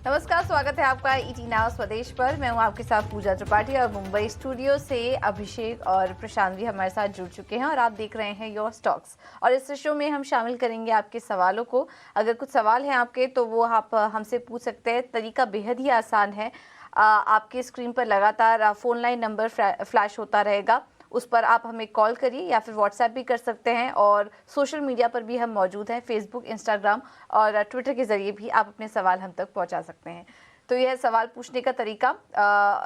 नमस्कार, स्वागत है आपका ईटी नाउ स्वदेश पर। मैं हूं आपके साथ पूजा त्रिपाठी और मुंबई स्टूडियो से अभिषेक और प्रशांत भी हमारे साथ जुड़ चुके हैं और आप देख रहे हैं योर स्टॉक्स। और इस शो में हम शामिल करेंगे आपके सवालों को। अगर कुछ सवाल हैं आपके तो वो आप हमसे पूछ सकते हैं। तरीका बेहद ही आसान है। आपके स्क्रीन पर लगातार फ़ोन लाइन नंबर फ्लैश होता रहेगा, उस पर आप हमें कॉल करिए या फिर व्हाट्सएप भी कर सकते हैं। और सोशल मीडिया पर भी हम मौजूद हैं, फेसबुक, इंस्टाग्राम और ट्विटर के ज़रिए भी आप अपने सवाल हम तक पहुंचा सकते हैं। तो यह सवाल पूछने का तरीका।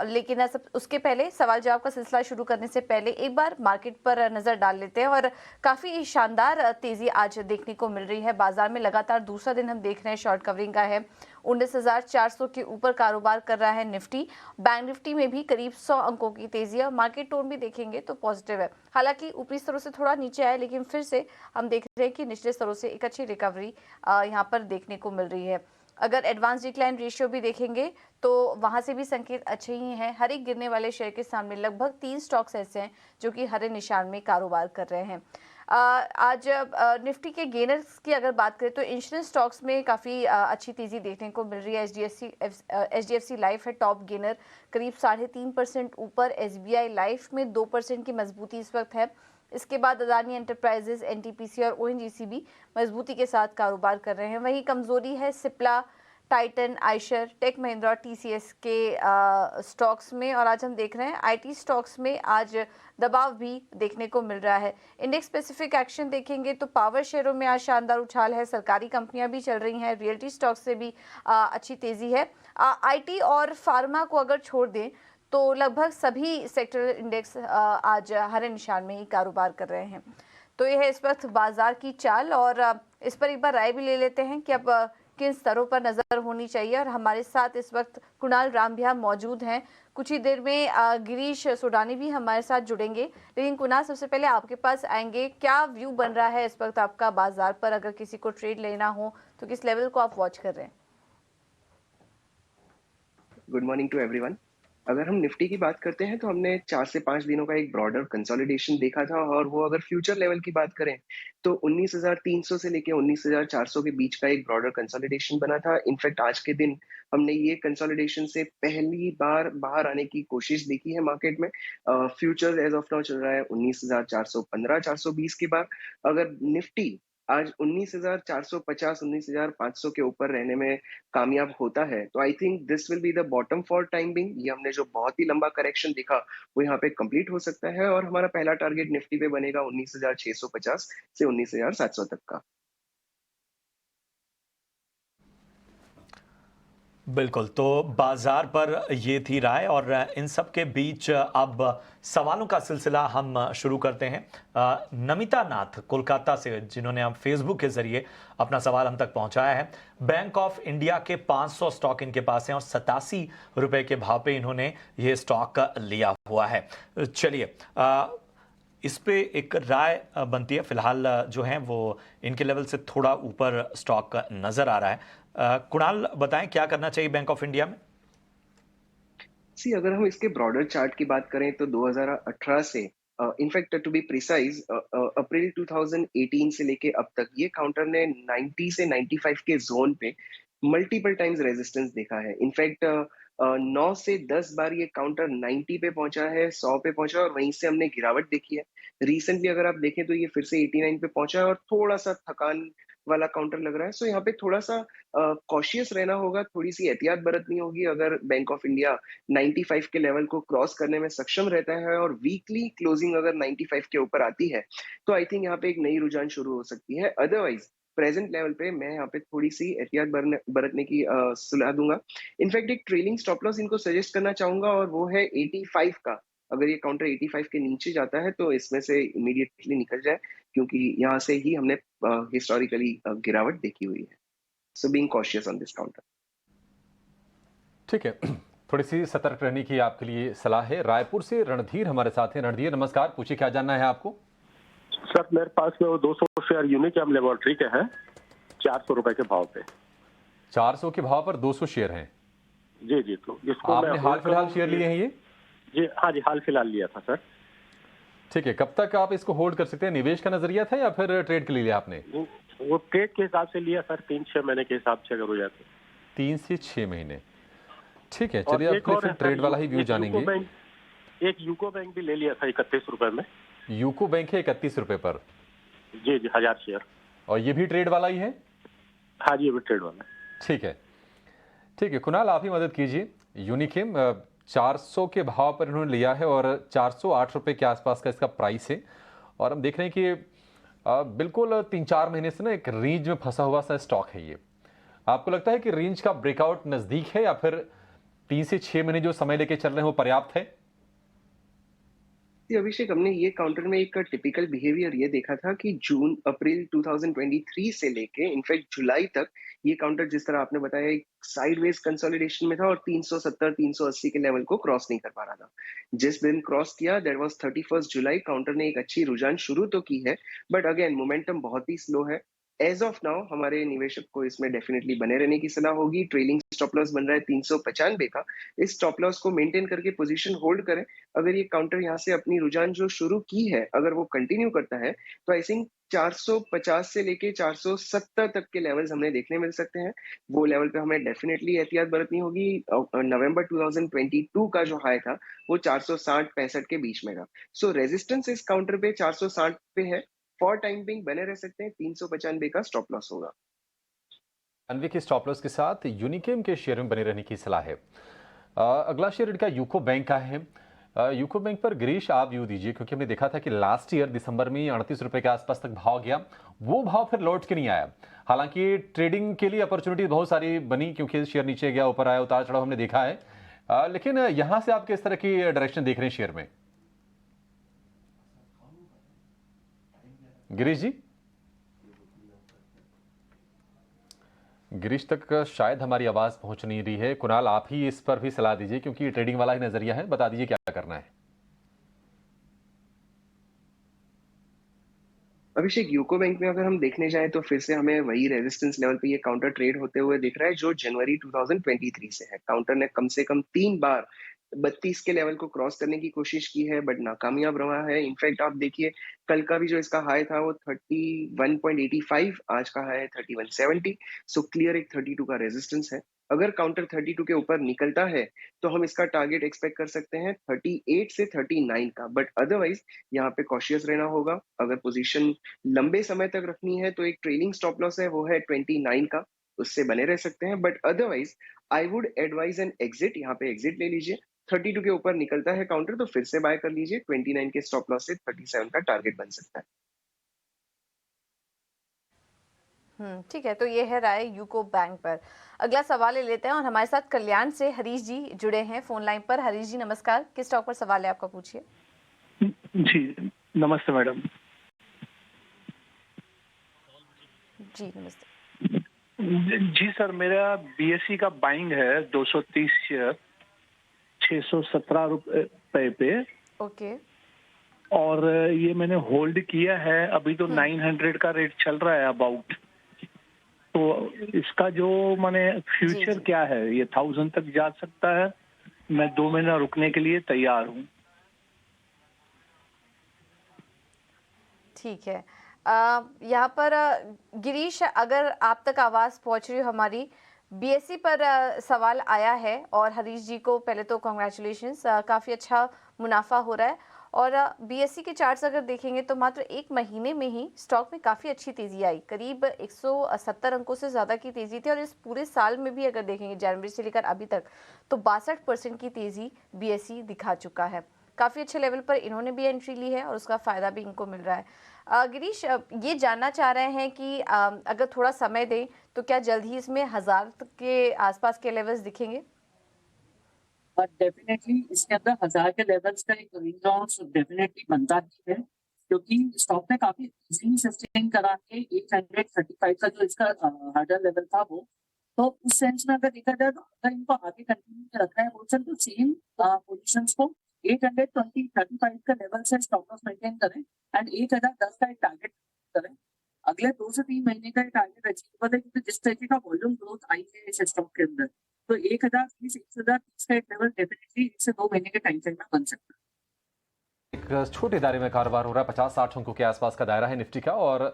लेकिन उसके पहले सवाल जवाब का सिलसिला शुरू करने से पहले एक बार मार्केट पर नज़र डाल लेते हैं। और काफ़ी शानदार तेज़ी आज देखने को मिल रही है बाजार में। लगातार दूसरा दिन हम देख रहे हैं शॉर्ट कवरिंग का है। 19,400 के ऊपर कारोबार कर रहा है निफ्टी। बैंक निफ्टी में भी करीब 100 अंकों की तेजी है। मार्केट टोन भी देखेंगे तो पॉजिटिव है। हालांकि ऊपरी स्तरों से थोड़ा नीचे आया, लेकिन फिर से हम देख रहे हैं कि निचले स्तरों से एक अच्छी रिकवरी यहाँ पर देखने को मिल रही है। अगर एडवांस डिक्लाइन रेशियो भी देखेंगे तो वहां से भी संकेत अच्छे ही हैं। हर एक गिरने वाले शेयर के सामने लगभग 3 स्टॉक्स ऐसे हैं जो कि हरे निशान में कारोबार कर रहे हैं। आज निफ्टी के गेनर्स की अगर बात करें तो इंश्योरेंस स्टॉक्स में काफ़ी अच्छी तेज़ी देखने को मिल रही है। एचडीएफसी लाइफ है टॉप गेनर, करीब 3.5% ऊपर। एसबीआई लाइफ में 2% की मजबूती इस वक्त है। इसके बाद अदानी एंटरप्राइजेज, एनटीपीसी और ओएनजीसी भी मजबूती के साथ कारोबार कर रहे हैं। वहीं कमजोरी है सिप्ला, टाइटन, आयशर, टेक महिंद्रा और टीसीएस के स्टॉक्स में। और आज हम देख रहे हैं आईटी स्टॉक्स में आज दबाव भी देखने को मिल रहा है। इंडेक्स स्पेसिफिक एक्शन देखेंगे तो पावर शेयरों में आज शानदार उछाल है। सरकारी कंपनियां भी चल रही हैं। रियल्टी स्टॉक्स से भी अच्छी तेजी है। आईटी और फार्मा को अगर छोड़ दें तो लगभग सभी सेक्टर इंडेक्स आज हरे निशान में ही कारोबार कर रहे हैं। तो यह है इस वक्त बाजार की चाल। और इस पर एक बार राय भी ले लेते हैं कि अब किन स्तरों पर नजर होनी चाहिए। और हमारे साथ इस वक्त कुणाल रामभिया मौजूद हैं। कुछ ही देर में गिरीश सोडानी भी हमारे साथ जुड़ेंगे। लेकिन कुणाल, सबसे पहले आपके पास आएंगे। क्या व्यू बन रहा है इस वक्त आपका बाजार पर? अगर किसी को ट्रेड लेना हो तो किस लेवल को आप वॉच कर रहे हैं? Good morning to everyone. अगर हम निफ्टी की बात करते हैं तो हमने 4 से 5 दिनों का एक ब्रॉडर कंसोलिडेशन देखा था, और वो अगर फ्यूचर लेवल की बात करें तो 19,300 से लेके 19,400 के बीच का एक ब्रॉडर कंसोलिडेशन बना था। इनफैक्ट आज के दिन हमने ये कंसोलिडेशन से पहली बार बाहर आने की कोशिश देखी है मार्केट में। फ्यूचर एज ऑफ नाउ चल रहा है 19,415 420 के बाद। अगर निफ्टी आज 19,450 19,500 के ऊपर रहने में कामयाब होता है तो I think this will be the bottom for time being. ये हमने जो बहुत ही लंबा करेक्शन देखा वो यहाँ पे कंप्लीट हो सकता है, और हमारा पहला टारगेट निफ्टी पे बनेगा 19,650 से 19,700 तक का। बिल्कुल, तो बाजार पर ये थी राय। और इन सब के बीच अब सवालों का सिलसिला हम शुरू करते हैं। नमिता नाथ कोलकाता से, जिन्होंने अब फेसबुक के जरिए अपना सवाल हम तक पहुंचाया है। बैंक ऑफ इंडिया के 500 स्टॉक इनके पास हैं और 87 रुपए के भाव पे इन्होंने ये स्टॉक लिया हुआ है। चलिए, इस पे एक राय बनती है। फिलहाल जो है वो इनके लेवल से थोड़ा ऊपर स्टॉक नजर आ रहा है। कुणाल, बताएं क्या करना चाहिए बैंक ऑफ इंडिया में? अगर हम इसके ब्रॉडर चार्ट की बात करें तो 2018 से इनफैक्ट टू बी प्रिसाइज अप्रैल 2018 से लेके अब तक ये काउंटर ने 90 से 95 के जोन पे मल्टीपल टाइम्स रेजिस्टेंस देखा है। इनफैक्ट 9 से 10 बार ये काउंटर 90 पे पहुंचा है, 100 पे पहुंचा, और वहीं से हमने गिरावट देखी है। रिसेंटली अगर आप देखें तो ये फिर से 89 पे पहुंचा है और थोड़ा सा थकान वाला काउंटर लग रहा है। सो यहाँ पे थोड़ा सा कॉशियस रहना होगा, थोड़ी सी एहतियात बरतनी होगी। अगर बैंक ऑफ इंडिया 95 के लेवल को क्रॉस करने में सक्षम रहता है और वीकली क्लोजिंग अगर 95 के ऊपर आती है तो आई थिंक यहाँ पे एक नई रुझान शुरू हो सकती है। अदरवाइज प्रेजेंट लेवल पे मैं यहाँ पे थोड़ी सी एहतियात बरतने की सलाह दूंगा। इनफैक्ट एक ट्रेलिंग स्टॉप लॉस इनको सजेस्ट करना चाहूंगा, और वो है 85 का। अगर ये काउंटर 85 के नीचे जाता है तो इसमें से इमीडिएटली निकल जाए, क्योंकि यहाँ से ही हमने हिस्टोरिकली गिरावट देखी हुई है। So being cautious on this counter. ठीक है, थोड़ी सी सतर्क रहने की आपके लिए सलाह है। रायपुर से रणधीर हमारे साथ हैं। रणधीर, नमस्कार, पूछिए क्या जानना है आपको? सर, मेरे पास में वो 200 शेयर यूनिकैम लेबोरेटरी के हैं 400 रुपए के भाव पे। 400 के भाव पर 200 शेयर हैं? जी जी। तो इसको आपने हाल फिलहाल शेयर लिए हैं ये? जी हाँ जी, हाल फिलहाल लिया था सर। ठीक है, कब तक आप इसको होल्ड कर सकते हैं? निवेश का नजरिया था या फिर ट्रेड के लिए लिया आपने? वो ट्रेड के हिसाब से लिया सर, 3-6 महीने के हिसाब से अगर हो जाए तो। 3 से 6 महीने, ठीक है। और चलिए एक आपके और फिर है ट्रेड सर, वाला ही व्यू एक यूको जानेंगे। बैंक, एक यूको बैंक भी ले लिया था 31 रुपए में। यूको बैंक है 31 रुपए पर, जी जी, 1000 शेयर। और ये भी ट्रेड वाला ही है, हाँ जी, अभी ट्रेड वाला है। ठीक है। ठीक है कुणाल, आप ही मदद कीजिए। यूनिकेम 400 के भाव पर इन्होंने लिया है और 408 रुपए के आसपास का इसका प्राइस है, और हम देख रहे हैं कि बिल्कुल 3-4 महीने से ना एक रेंज में फंसा हुआ सा स्टॉक है ये। आपको लगता है कि रेंज का ब्रेकआउट नजदीक है, या फिर 3 से 6 महीने जो समय लेके चल रहे हैं वो पर्याप्त है? जी, अभिषेक, हमने ये काउंटर में एक टिपिकल बिहेवियर ये देखा था कि जून अप्रैल 2023 से लेके इनफैक्ट जुलाई तक ये काउंटर, जिस तरह आपने बताया, एक साइडवेज कंसोलिडेशन में था और 370 380 के लेवल को क्रॉस नहीं कर पा रहा था। जिस दिन क्रॉस किया, दैट वाज 31 जुलाई, काउंटर ने एक अच्छी रुझान शुरू तो की है, बट अगेन मोमेंटम बहुत ही स्लो है। एज ऑफ नाउ हमारे निवेशक को इसमें डेफिनेटली बने रहने की सलाह होगी। ट्रेलिंग स्टॉप लॉस बन रहा है 395 का। इस स्टॉप लॉस को मेंटेन करके पोजीशन होल्ड करें। अगर ये काउंटर यहाँ से अपनी रुझान जो शुरू की है, अगर वो कंटिन्यू करता है, तो आई थिंक 450 से लेके 470 तक के लेवल्स हमें देखने मिल सकते हैं। वो लेवल पे हमें डेफिनेटली एहतियात बरतनी होगी। नवंबर 2022 का जो हाई था वो 460-65 के बीच में था। सो रेजिस्टेंस इस काउंटर पे 460 पे है। फॉर टाइम बिंग बने रह सकते हैं। 395 का स्टॉप लॉस होगा। अनवे के स्टॉप लॉस के साथ यूनिकेम के शेयर में बने रहने की सलाह है। अगला शेयर इनका यूको बैंक का है। यूको बैंक पर गिरीश आप व्यू दीजिए, क्योंकि हमने देखा था कि लास्ट ईयर दिसंबर में 38 रुपए के आसपास तक भाव गया, वो भाव फिर लौट के नहीं आया। हालांकि ट्रेडिंग के लिए अपॉर्चुनिटी बहुत सारी बनी, क्योंकि शेयर नीचे गया ऊपर आया, उतार चढ़ाव हमने देखा है, लेकिन यहां से आप किस तरह की डायरेक्शन देख रहे हैं शेयर में, गिरीश जी? गिरीश तक शायद हमारी आवाज पहुंच नहीं रही है। कुणाल, आप ही इस पर भी सलाह दीजिए, क्योंकि ये ट्रेडिंग वाला ही नजरिया है, बता दीजिए क्या करना है। अभिषेक, यूको बैंक में अगर हम देखने जाएं तो फिर से हमें वही रेजिस्टेंस लेवल पे ये काउंटर ट्रेड होते हुए दिख रहा है जो जनवरी 2023 से है। काउंटर ने कम से कम 3 बार 32 के लेवल को क्रॉस करने की कोशिश की है, बट नाकामयाब रहा है। इनफैक्ट आप देखिए, कल का भी जो इसका हाई था वो 31.85, आज का हाई है 31.70। सो क्लियर एक 32 का रेजिस्टेंस है। अगर काउंटर 32 के ऊपर निकलता है तो हम इसका टारगेट एक्सपेक्ट कर सकते हैं 38 से 39 का, बट अदरवाइज यहाँ पे कॉशियस रहना होगा। अगर पोजीशन लंबे समय तक रखनी है तो एक ट्रेलिंग स्टॉप लॉस है, वो है 29 का, उससे बने रह सकते हैं। But otherwise I would advise an exit. यहाँ पे एग्जिट ले लीजिए। 32 के ऊपर निकलता है काउंटर तो फिर से बाय कर लीजिए। 29 के स्टॉप लॉस से 37 का टारगेट बन सकता है। ठीक है, तो ये है राय यूको बैंक पर। अगला सवाल ले लेते हैं और हमारे साथ कल्याण से हरीश जी जुड़े हैं फोन लाइन पर। हरीश जी नमस्कार, किस स्टॉक पर सवाल है आपका, पूछिए। जी नमस्ते मैडम। जी नमस्ते। जी सर, मेरा बीएसई का बाइंग है 230 शेयर 617 रुपए पे, ओके। और ये मैंने होल्ड किया है। अभी तो 900 का रेट चल रहा है अबाउट। तो इसका जो माने फ्यूचर क्या है, ये 1000 तक जा सकता है? मैं 2 महीना रुकने के लिए तैयार हूँ। ठीक है, यहाँ पर गिरीश, अगर आप तक आवाज़ पहुँच रही हो हमारी, बीएसई पर सवाल आया है। और हरीश जी को पहले तो कॉन्ग्रेचुलेशंस, काफ़ी अच्छा मुनाफा हो रहा है। और बीएसई के चार्ट्स अगर देखेंगे तो मात्र 1 महीने में ही स्टॉक में काफ़ी अच्छी तेज़ी आई, करीब 170 अंकों से ज़्यादा की तेज़ी थी। और इस पूरे साल में भी अगर देखेंगे जनवरी से लेकर अभी तक, तो 62% की तेज़ी बीएसई दिखा चुका है। काफ़ी अच्छे लेवल पर इन्होंने भी एंट्री ली है और उसका फ़ायदा भी इनको मिल रहा है। गिरीश, ये जानना चाह रहे हैं कि अगर थोड़ा समय दें तो क्या जल्द ही इसमें 1000 के आसपास के लेवल्स दिखेंगे? और डेफिनेटली इसके अंदर 1000 के लेवल्स का एक रेंज बाउंड डेफिनेटली बनता ही है, क्योंकि स्टॉक ने काफी इजीली सस्टेन करा के 835 का जो इसका हार्डर लेवल था वो, तो उस सेंस में अगर देखा जाए तो अगर इनको आगे कंटिन्यू रखना है बोलकर तो सेम पोजीशंस को 835 का लेवल से स्टॉप लॉस मेंटेन करें एंड 1010 का एक टारगेट करें। अगले 2 से 3 महीने का टारगेट अचीवेबल है, क्योंकि जिस तरीके का वॉल्यूम ग्रोथ आई है इस स्टॉक के अंदर, तो 1030 का एक लेवल डेफिनेटली 1 से 2 महीने के टाइम फ्रेम में बन सकता है। एक छोटे दायरे में कारोबार हो रहा है, 50-60 अंकों के आसपास का दायरा है निफ्टी का, और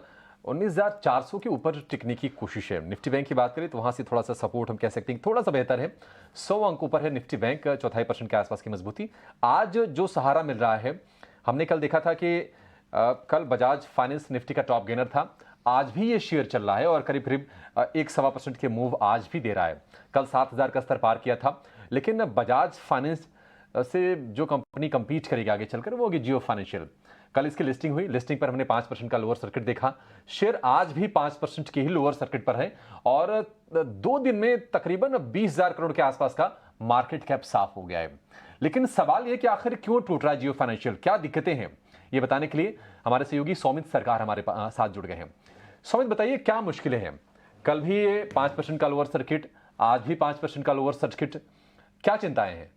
19,400 के ऊपर टिकने की कोशिश है। निफ्टी बैंक की बात करें तो वहां से थोड़ा सा सपोर्ट हम कह सकते हैं थोड़ा सा बेहतर है। 100 अंक ऊपर है निफ्टी बैंक, 0.25% के आसपास की मजबूती। आज जो सहारा मिल रहा है, हमने कल देखा था कि कल बजाज फाइनेंस निफ्टी का टॉप गेनर था, आज भी ये शेयर चल रहा है और करीब करीब 1-1.25% के मूव आज भी दे रहा है। कल 7,000 का स्तर पार किया था, लेकिन बजाज फाइनेंस से जो कंपनी कंपीट करेगी आगे चलकर वो होगी जियो फाइनेंशियल। कल इसकी लिस्टिंग हुई, लिस्टिंग पर हमने 5% का लोअर सर्किट देखा। शेयर आज भी 5% के ही लोअर सर्किट पर है और 2 दिन में तकरीबन 20,000 करोड़ के आसपास का मार्केट कैप साफ हो गया है। लेकिन सवाल यह कि आखिर क्यों टूट रहा है जियो फाइनेंशियल, क्या दिक्कतें हैं, ये बताने के लिए हमारे सहयोगी सौमित सरकार हमारे साथ जुड़ गए हैं। सौमित, बताइए क्या मुश्किलें हैं? कल भी ये 5% का लोअर सर्किट, आज भी 5% का लोअर सर्किट, क्या चिंताएं हैं?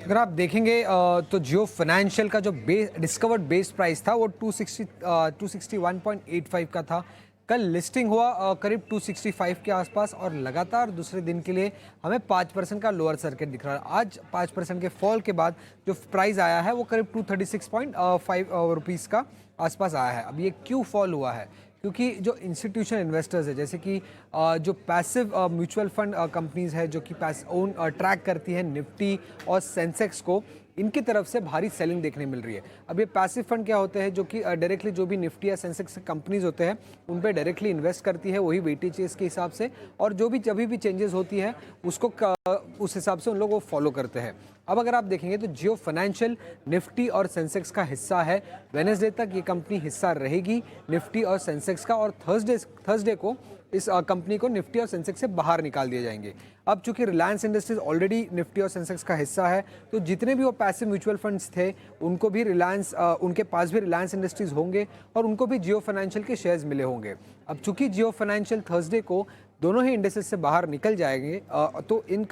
अगर आप देखेंगे तो जियो फाइनेंशियल का जो डिस्कवर्ड बेस प्राइस था वो 261.85 का था। कल लिस्टिंग हुआ करीब 265 के आसपास और लगातार दूसरे दिन के लिए हमें 5% का लोअर सर्किट दिख रहा है। आज 5% के फॉल के बाद जो प्राइस आया है वो करीब 236.5 रुपीज़ का आसपास आया है। अब ये क्यों फॉल हुआ है? क्योंकि जो इंस्टीट्यूशनल इन्वेस्टर्स है, जैसे कि जो पैसिव म्यूचुअल फंड कंपनीज है जो कि ट्रैक करती है निफ्टी और सेंसेक्स को, इनकी तरफ से भारी सेलिंग देखने मिल रही है। अब ये पैसिव फंड क्या होते हैं, जो कि डायरेक्टली जो भी निफ्टी या सेंसेक्स कंपनीज होते हैं उन पे डायरेक्टली इन्वेस्ट करती है, वही वेटेजेस के हिसाब से, और जो भी जब भी चेंजेस होती है उसको उस हिसाब से उन लोग वो फॉलो करते हैं। अब अगर आप देखेंगे तो जियो फाइनेंशियल निफ्टी और सेंसेक्स का हिस्सा है। वेडनेसडे तक ये कंपनी हिस्सा रहेगी निफ्टी और सेंसेक्स का, और थर्सडे को इस कंपनी को निफ्टी और सेंसेक्स से बाहर निकाल दिए जाएंगे। अब चूंकि रिलायंस इंडस्ट्रीज ऑलरेडी निफ्टी और सेंसेक्स का हिस्सा है, तो जितने भी वो पैसिव म्यूचुअल फंड्स थे उनको भी उनके पास भी रिलायंस इंडस्ट्रीज होंगे और उनको भी जियो फाइनेंशियल के शेयर्स मिले होंगे। अब चूंकि जियो फाइनेंशियल थर्सडे को दोनों ही इंडेक्सेस से बाहर निकल जाएंगे, तो इन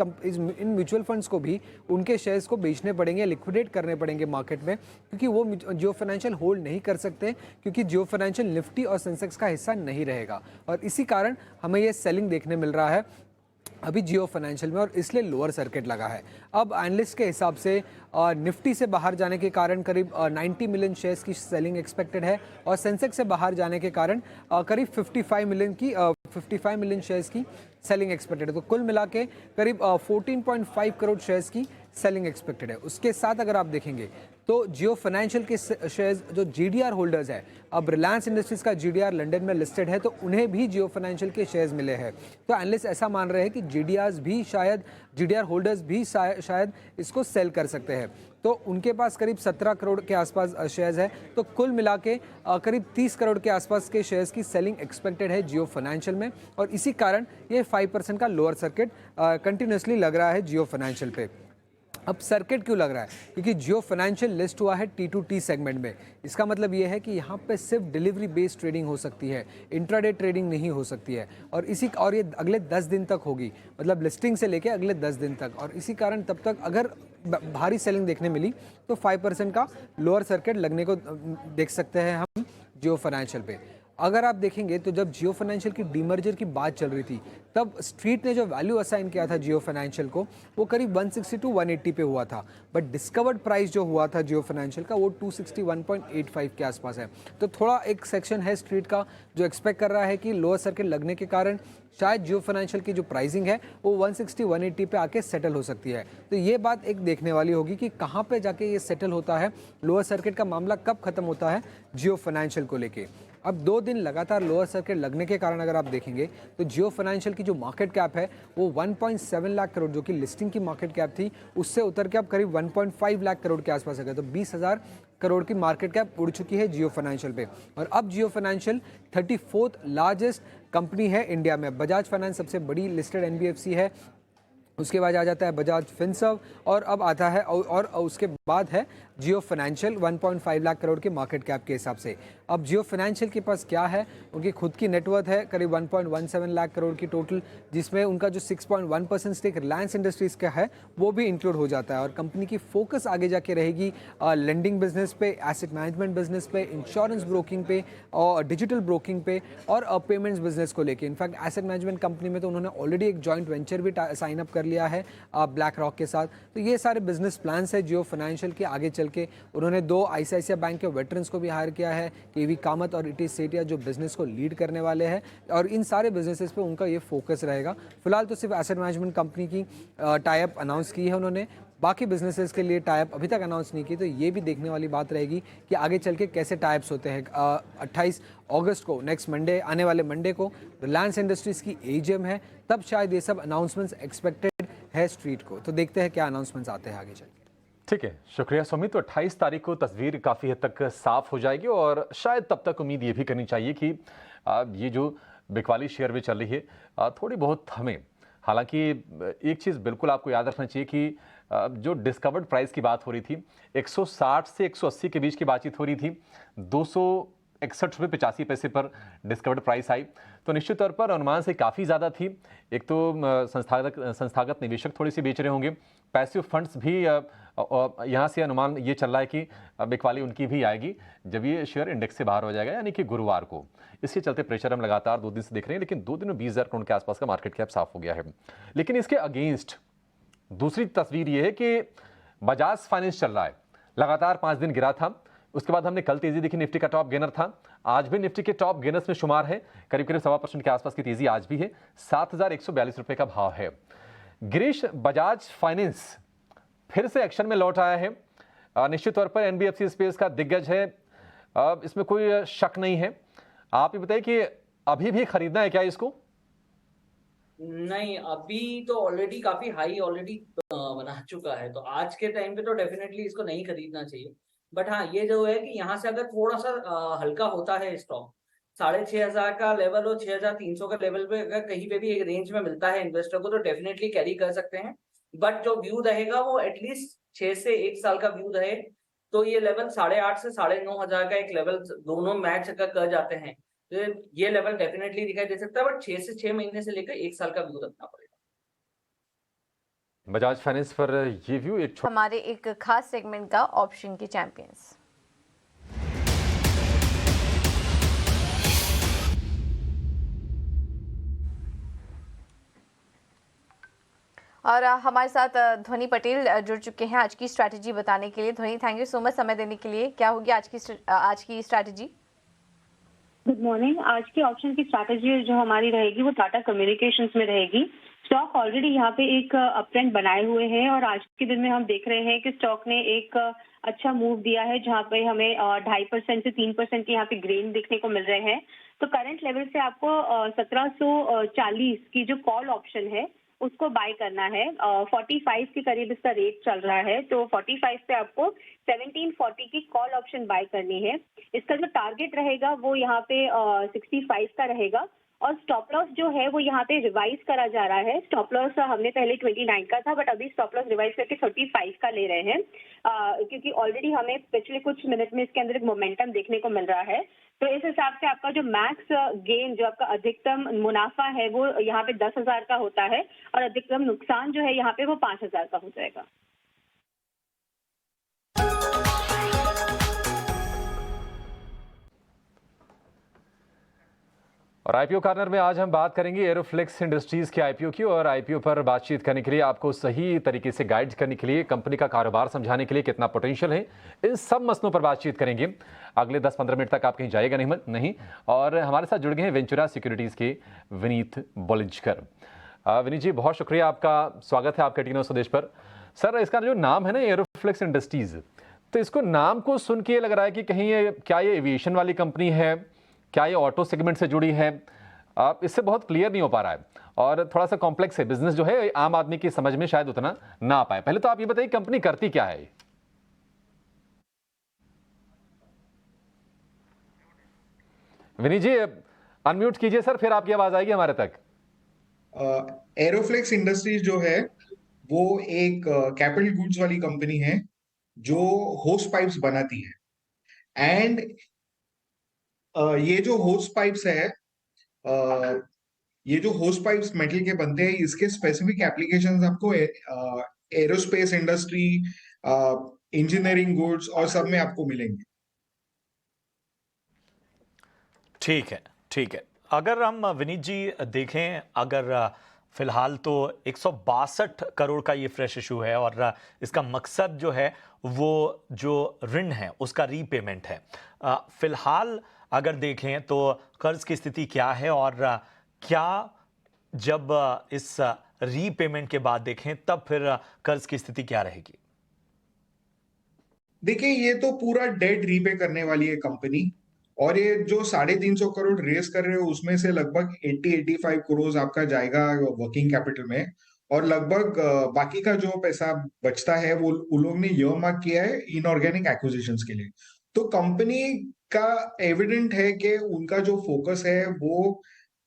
म्यूचुअल फंड्स को भी उनके शेयर्स को बेचने पड़ेंगे, लिक्विडेट करने पड़ेंगे मार्केट में, क्योंकि वो जियो फाइनेंशियल होल्ड नहीं कर सकते, क्योंकि जियो फाइनेंशियल निफ्टी और सेंसेक्स का हिस्सा नहीं रहेगा। और इसी कारण हमें ये सेलिंग देखने मिल रहा है अभी जियो फाइनेंशियल में, और इसलिए लोअर सर्किट लगा है। अब एनालिस्ट के हिसाब से निफ्टी से बाहर जाने के कारण करीब 90 मिलियन शेयर्स की सेलिंग एक्सपेक्टेड है, और सेंसेक्स से बाहर जाने के कारण करीब 55 मिलियन शेयर्स की सेलिंग एक्सपेक्टेड है। तो कुल मिला के करीब 14.5 करोड़ शेयर्स की सेलिंग एक्सपेक्टेड है। उसके साथ अगर आप देखेंगे तो जियो फाइनेंशियल के शेयर्स जो जीडीआर होल्डर्स है, अब रिलायंस इंडस्ट्रीज का जीडीआर लंदन में लिस्टेड है, तो उन्हें भी जियो फाइनेंशियल के शेयर्स मिले हैं। तो एनालिस्ट ऐसा मान रहे हैं कि जीडीआर होल्डर्स भी शायद इसको सेल कर सकते हैं। तो उनके पास करीब 17 करोड़ के आसपास शेयर्स है, तो कुल मिला के करीब 30 करोड़ के आसपास के शेयर्स की सेलिंग एक्सपेक्टेड है जियो फाइनेंशियल में, और इसी कारण ये 5% का लोअर सर्किट कंटिन्यूसली लग रहा है जियो फाइनेंशियल पे। अब सर्किट क्यों लग रहा है? क्योंकि जियो फाइनेंशियल लिस्ट हुआ है T2T सेगमेंट में। इसका मतलब ये है कि यहाँ पे सिर्फ डिलीवरी बेस्ड ट्रेडिंग हो सकती है, इंट्राडे ट्रेडिंग नहीं हो सकती है, और ये अगले 10 दिन तक होगी, मतलब लिस्टिंग से लेके अगले 10 दिन तक। और इसी कारण तब तक अगर भारी सेलिंग देखने मिली तो 5% का लोअर सर्किट लगने को देख सकते हैं हम जियो फाइनेंशियल पे। अगर आप देखेंगे तो जब जियो फाइनेंशियल की डीमर्जर की बात चल रही थी, तब स्ट्रीट ने जो वैल्यू असाइन किया था जियो फाइनेंशियल को, वो करीब 160 to 180 पे हुआ था, बट डिस्कवर्ड प्राइस जो हुआ था जियो फाइनेंशियल का वो 261.85 के आसपास है। तो थोड़ा एक सेक्शन है स्ट्रीट का जो एक्सपेक्ट कर रहा है कि लोअर सर्किट लगने के कारण शायद जियो फाइनेंशियल की जो प्राइसिंग है वो 160-180 पे आके सेटल हो सकती है। तो ये बात एक देखने वाली होगी कि कहाँ पे जाके ये सेटल होता है, लोअर सर्किट का मामला कब खत्म होता है जियो फाइनेंशियल को लेके। अब 2 दिन लगातार लोअर सर्किट लगने के कारण अगर आप देखेंगे तो जियो फाइनेंशियल की जो मार्केट कैप है वो 1.7 लाख करोड़, जो कि लिस्टिंग की मार्केट कैप थी, उससे उतर के अब करीब 1.5 लाख करोड़ के आसपास आ गया। तो 20,000 करोड़ की मार्केट कैप उड़ चुकी है जियो फाइनेंशियल पे। और अब जियो फाइनेंशियल 34th लार्जेस्ट कंपनी है इंडिया में। बजाज फाइनेंस सबसे बड़ी लिस्टेड एनबीएफसी है, उसके बाद आ जाता है बजाज फिनसर्व, और अब आता है और उसके बाद है जियो फाइनेंशियल 1.5 लाख करोड़ के मार्केट कैप के हिसाब से। अब जियो फाइनेंशियल के पास क्या है, उनकी खुद की नेटवर्थ है करीब 1.17 लाख करोड़ की टोटल, जिसमें उनका जो 6.1% स्टेक रिलायंस इंडस्ट्रीज का है वो भी इंक्लूड हो जाता है। और कंपनी की फोकस आगे जाके रहेगी लेंडिंग बिजनेस पे, एसेट मैनेजमेंट बिजनेस पे, इंश्योरेंस ब्रोकिंग पे, और डिजिटल ब्रोकिंग पे, और पेमेंट्स बिजनेस को लेके। इनफैक्ट एसेट मैनेजमेंट कंपनी में तो उन्होंने ऑलरेडी एक जॉइंट वेंचर भी साइन अप कर कर लिया है ब्लैक रॉक के साथ। तो ये सारे बिजनेस प्लान्स है जियो फाइनेंशियल के। आगे चल के उन्होंने 2 ICICI बैंक के वेटरन्स को भी हायर किया है, KV कामत और इटी सेठिया, जो बिजनेस को लीड करने वाले हैं, और इन सारे बिजनेसेस पे उनका ये फोकस रहेगा। फिलहाल तो सिर्फ एसेट मैनेजमेंट कंपनी की टाइप अनाउंस की है उन्होंने, बाकी बिजनेसेस के लिए टाइप अभी तक अनाउंस नहीं की। तो ये भी देखने वाली बात रहेगी कि आगे चल के कैसे टाइप्स होते हैं। 28 अगस्त को, नेक्स्ट मंडे, आने वाले मंडे को रिलायंस इंडस्ट्रीज की AGM है, तब शायद ये सब अनाउंसमेंट्स एक्सपेक्टेड है स्ट्रीट को। तो देखते हैं क्या अनाउंसमेंट्स आते हैं आगे चल के। ठीक है, शुक्रिया सुमित। तो 28 तारीख को तस्वीर काफ़ी हद तक साफ हो जाएगी और शायद तब तक उम्मीद ये भी करनी चाहिए कि ये जो बिकवाली शेयर में चल रही है थोड़ी बहुत हमें, हालांकि एक चीज़ बिल्कुल आपको याद रखना चाहिए कि जो डिस्कवर्ड प्राइस की बात हो रही थी 160 से 180 के बीच की बातचीत हो रही थी, 261 रुपये 85 पैसे पर डिस्कवर्ड प्राइस आई, तो निश्चित तौर पर अनुमान से काफ़ी ज़्यादा थी। एक तो संस्थागत निवेशक थोड़ी सी बेच रहे होंगे, पैसिव फंड्स भी यहाँ से अनुमान ये चल रहा है कि बिकवाली उनकी भी आएगी जब ये शेयर इंडेक्स से बाहर हो जाएगा, यानी कि गुरुवार को। इसके चलते प्रेशर हम लगातार 2 दिन से देख रहे हैं, लेकिन 2 दिन में 20,000 करोड़ के आसपास का मार्केट कैप साफ हो गया है। लेकिन इसके अगेंस्ट दूसरी तस्वीर ये है कि बजाज फाइनेंस चल रहा है, लगातार 5 दिन गिरा था, उसके बाद हमने कल तेजी देखी, निफ्टी का टॉप गेनर था, आज भी निफ्टी के टॉप गेनर्स में शुमार है, करीब 1.25% के आसपास की तेजी आज भी है, 7,142 रुपए का भाव है। गिरीश, बजाज फाइनेंस फिर से एक्शन में लौट आया है, निश्चित तौर पर NBFC स्पेस का दिग्गज है, इसमें कोई शक नहीं है। आप ये बताइए कि अभी भी खरीदना है क्या इसको? नहीं, अभी तो ऑलरेडी काफी हाई ऑलरेडी बना चुका है, तो आज के टाइम पे तो डेफिनेटली इसको नहीं खरीदना चाहिए। बट हाँ, ये जो है कि यहाँ से अगर थोड़ा सा हल्का होता है स्टॉक, 6,500 का लेवल और 6,300 का लेवल पे अगर कहीं पे भी एक रेंज में मिलता है इन्वेस्टर को, तो डेफिनेटली कैरी कर सकते हैं। बट जो व्यू रहेगा वो एटलीस्ट 6 से 1 साल का व्यू रहे, तो ये लेवल 8,500 से 9,500 का एक लेवल दोनों मैच अगर कर जाते हैं तो ये लेवल डेफिनेटली दिखाई दे सकता है। बट 6 से 6 महीने से लेकर 1 साल का व्यू रखना पड़ेगा। बजाज फाइनेंस पर ये व्यू एक हमारे एक खास सेगमेंट का ऑप्शन के चैंपियंस। और हमारे साथ ध्वनि पटेल जुड़ चुके हैं आज की स्ट्रैटेजी बताने के लिए। ध्वनि, थैंक यू सो मच समय देने के लिए। क्या होगी आज की स्ट्रैटेजी? Good morning. आज की ऑप्शन की स्ट्रैटेजी जो हमारी रहेगी वो टाटा कम्युनिकेशंस में रहेगी। स्टॉक ऑलरेडी यहाँ पे एक अप ट्रेंड बनाए हुए हैं और आज के दिन में हम देख रहे हैं कि स्टॉक ने एक अच्छा मूव दिया है, जहाँ पे हमें 2.5% से 3% के यहाँ पे गेन देखने को मिल रहे हैं। तो करंट लेवल से आपको 1740 की जो कॉल ऑप्शन है उसको बाय करना है। 45 के करीब इसका रेट चल रहा है, तो 45 पे आपको 1740 की कॉल ऑप्शन बाय करनी है। इसका जो टारगेट रहेगा वो यहाँ पे 65 का रहेगा और स्टॉप लॉस जो है वो यहाँ पे रिवाइज करा जा रहा है। स्टॉप लॉस हमने पहले 29 का था, बट अभी स्टॉप लॉस रिवाइज करके 35 का ले रहे हैं, क्योंकि ऑलरेडी हमें पिछले कुछ मिनट में इसके अंदर एक मोमेंटम देखने को मिल रहा है। तो इस हिसाब से आपका जो मैक्स गेन, जो आपका अधिकतम मुनाफा है वो यहाँ पे 10,000 का होता है और अधिकतम नुकसान जो है यहाँ पे वो 5,000 का हो जाएगा। और आईपीओ कॉर्नर में आज हम बात करेंगे एरोफ्लेक्स इंडस्ट्रीज के आईपीओ की। और आईपीओ पर बातचीत करने के लिए, आपको सही तरीके से गाइड करने के लिए, कंपनी का कारोबार समझाने के लिए कितना पोटेंशियल है, इन सब मसलों पर बातचीत करेंगे। अगले 10-15 मिनट तक आप कहीं जाएगा नहीं। और हमारे साथ जुड़ गए हैं वेंचुरा सिक्योरिटीज़ के विनीत बोलिंजकर। विनीत जी, बहुत शुक्रिया, आपका स्वागत है आपके टीनो स्वदेश पर। सर, इसका जो नाम है ना एरोफ्लेक्स इंडस्ट्रीज, तो इसको नाम को सुन के लग रहा है कि कहीं क्या ये एविएशन वाली कंपनी है, क्या ये ऑटो सेगमेंट से जुड़ी है? इससे बहुत क्लियर नहीं हो पा रहा है और थोड़ा सा कॉम्प्लेक्स है बिजनेस, जो है आम आदमी की समझ में शायद उतना ना आ पाए। पहले तो आप ये बताइए कंपनी करती क्या है? विनीत जी, अनम्यूट कीजिए सर, फिर आपकी आवाज आएगी हमारे तक। एरोफ्लेक्स इंडस्ट्रीज जो है वो एक कैपिटल गुड्स वाली कंपनी है जो होस पाइप्स बनाती है। एंड ये जो होस पाइप्स है, ये जो होस पाइप्स मेटल के बनते हैं, इसके स्पेसिफिक एप्लीकेशंस आपको एरोस्पेस इंडस्ट्री, इंजीनियरिंग गुड्स और सब में आपको मिलेंगे। ठीक है। अगर हम विनीत जी देखें, अगर फिलहाल तो 162 करोड़ का ये फ्रेश इशू है और इसका मकसद जो है वो जो ऋण है उसका रीपेमेंट है। फिलहाल अगर देखें तो कर्ज की स्थिति क्या है और क्या जब इस रीपेमेंट के बाद देखें तब फिर कर्ज की स्थिति क्या रहेगी? देखिए, ये तो पूरा डेट रीपे करने वाली है कंपनी, और ये जो 350 करोड़ रेस कर रहे हो उसमें से लगभग 80-85 करोड़ आपका जाएगा वर्किंग कैपिटल में, और लगभग बाकी का जो पैसा बचता है वो उन लोग ने ईयरमार्क किया है इनऑर्गेनिक एक्विजिशंस के लिए। तो कंपनी का एविडेंट है कि उनका जो फोकस है वो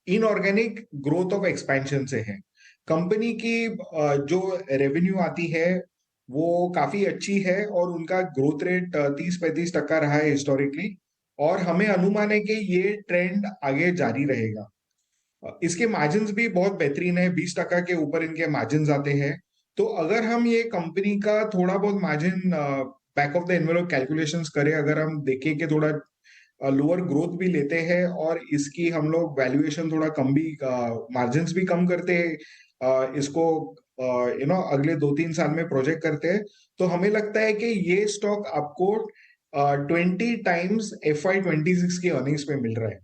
इनऑर्गेनिक ग्रोथ ऑफ एक्सपेंशन से है। कंपनी की जो रेवेन्यू आती है वो काफी अच्छी है और उनका ग्रोथ रेट 30-35% रहा है हिस्टोरिकली, और हमें अनुमान है कि ये ट्रेंड आगे जारी रहेगा। इसके मार्जिन्स भी बहुत बेहतरीन है, 20% के ऊपर इनके मार्जिन्स आते हैं। तो अगर हम ये कंपनी का थोड़ा बहुत margin back of the envelope calculations करें, अगर हम देखें कि थोड़ा लोअर ग्रोथ भी लेते हैं और इसकी हम लोग वैल्यूएशन थोड़ा कम भी, मार्जिन्स भी कम करते हैं, इसको अगले 2-3 साल में प्रोजेक्ट करते हैं, तो हमें लगता है कि ये स्टॉक आपको 20 टाइम्स FY26 की अर्निंग्स पे मिल रहा है।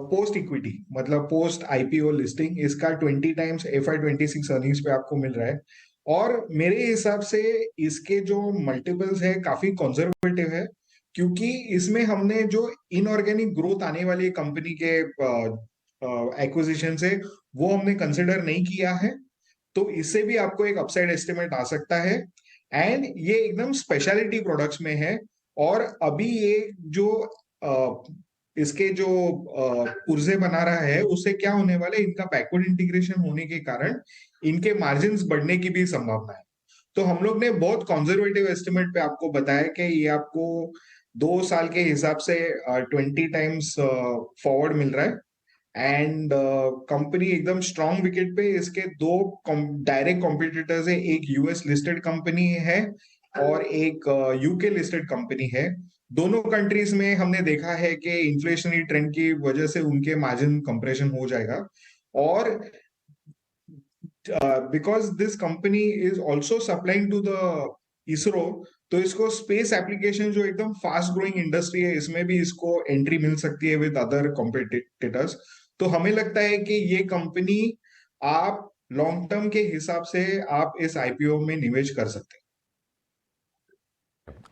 पोस्ट इक्विटी मतलब पोस्ट आईपीओ लिस्टिंग, इसका 20 टाइम्स FY26 अर्निंग्स पे आपको मिल रहा है, और मेरे हिसाब से इसके जो मल्टीपल्स है काफी कंजर्वेटिव है, क्योंकि इसमें हमने जो इनऑर्गेनिक ग्रोथ आने वाली कंपनी के एक्विजिशन से वो हमने कंसिडर नहीं किया है, तो इससे भी आपको एक अपसाइड एस्टिमेट आ सकता है। एंड ये एकदम स्पेशलिटी प्रोडक्ट्स में है, और अभी ये जो इसके जो पुर्जे बना रहा है उससे क्या होने वाला है, इनका बैकवर्ड इंटीग्रेशन होने के कारण इनके मार्जिन्स बढ़ने की भी संभावना है। तो हम लोग ने बहुत कंजर्वेटिव एस्टिमेट पे आपको बताया कि ये आपको 2 साल के हिसाब से 20 टाइम्स फॉरवर्ड मिल रहा है, एंड कंपनी एकदम स्ट्रॉन्ग विकेट पे, इसके 2 डायरेक्ट कॉम्पिटिटर्स है, एक यूएस लिस्टेड कंपनी है और एक यूके लिस्टेड कंपनी है। दोनों कंट्रीज में हमने देखा है कि इन्फ्लेशनरी ट्रेंड की वजह से उनके मार्जिन कंप्रेशन हो जाएगा, और because this company is also supplying to the ISRO, तो इसको स्पेस एप्लीकेशन जो एकदम फास्ट ग्रोइंग इंडस्ट्री है इसमें भी इसको एंट्री मिल सकती है विद अदर कॉम्पिटिटर्स। तो हमें लगता है कि ये कंपनी आप लॉन्ग टर्म के हिसाब से आप इस आईपीओ में निवेश कर सकते हैं।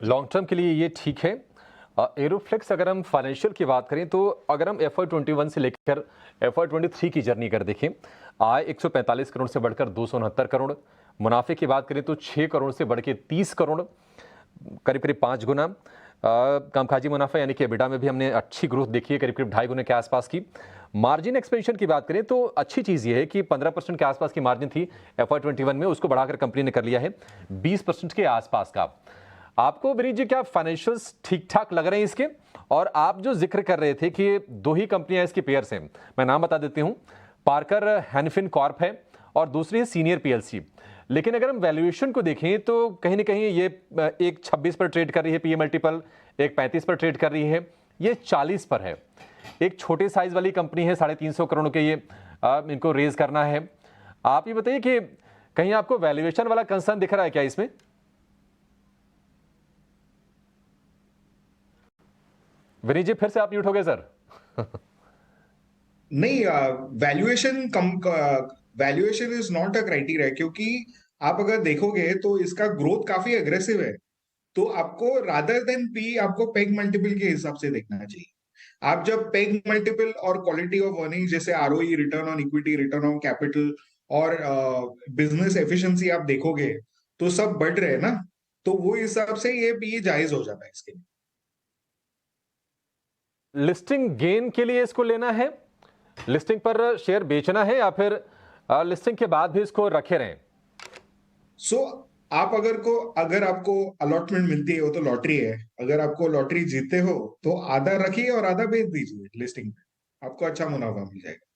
लॉन्ग टर्म के लिए ये ठीक है। एरोफ्लेक्स अगर हम फाइनेंशियल की बात करें तो अगर हम FY21 से लेकर FY23 की जर्नी कर देखें, आय 145 करोड़ से बढ़कर 269 करोड़, मुनाफे की बात करें तो 6 करोड़ से बढ़ के 30 करोड़, करीब करीब 5 गुना। कामकाजी मुनाफा यानी कि एबिटा में भी हमने अच्छी ग्रोथ देखी है, करीब करीब 2.5 गुने के आसपास की। मार्जिन एक्सपेंशन की बात करें तो अच्छी चीज़ ये है कि 15% के आसपास की मार्जिन थी FY21 में, उसको बढ़ाकर कंपनी ने कर लिया है 20% के आसपास का। आपको विनीत जी क्या फाइनेंशियल्स ठीक ठाक लग रहे हैं इसके? और आप जो जिक्र कर रहे थे कि 2 ही कंपनियां इसकी पेयर्स हैं, मैं नाम बता देती हूं, पार्कर हैनफिन कॉर्प है और दूसरी है सीनियर PLC। लेकिन अगर हम वैल्यूएशन को देखें तो कहीं ना कहीं ये एक 26 पर ट्रेड कर रही है PE मल्टीपल, एक 35 पर ट्रेड कर रही है, ये 40 पर है। एक छोटे साइज वाली कंपनी है, 350 करोड़ के ये इनको रेज करना है। आप ये बताइए कि कहीं आपको वैल्यूएशन वाला कंसर्न दिख रहा है क्या इसमें? विनीत जी फिर से आप म्यूट हो गए सर। नहीं, valuation is not a criteria, क्योंकि आप अगर देखोगे तो इसका ग्रोथ काफी अग्रेसिव है, तो आपको रादर देन पी आपको पेग मल्टीपल के हिसाब से देखना चाहिए। आप जब पेग मल्टीपल और क्वालिटी ऑफ अर्निंग जैसे ROE, return on equity, return on capital और बिजनेस एफिशिएंसी आप देखोगे तो सब बढ़ रहे हैं ना, तो वो हिसाब से ये पी जायज हो जाता है इसके लिए। लिस्टिंग गेन के लिए इसको लेना है, लिस्टिंग पर शेयर बेचना है, या फिर लिस्टिंग के बाद भी इसको रखे रहें? आप अगर आपको अलॉटमेंट मिलती है, वो तो लॉटरी है, अगर आपको लॉटरी जीतते हो तो आधा रखिए और आधा बेच दीजिए लिस्टिंग पे, आपको अच्छा मुनाफा मिल जाएगा।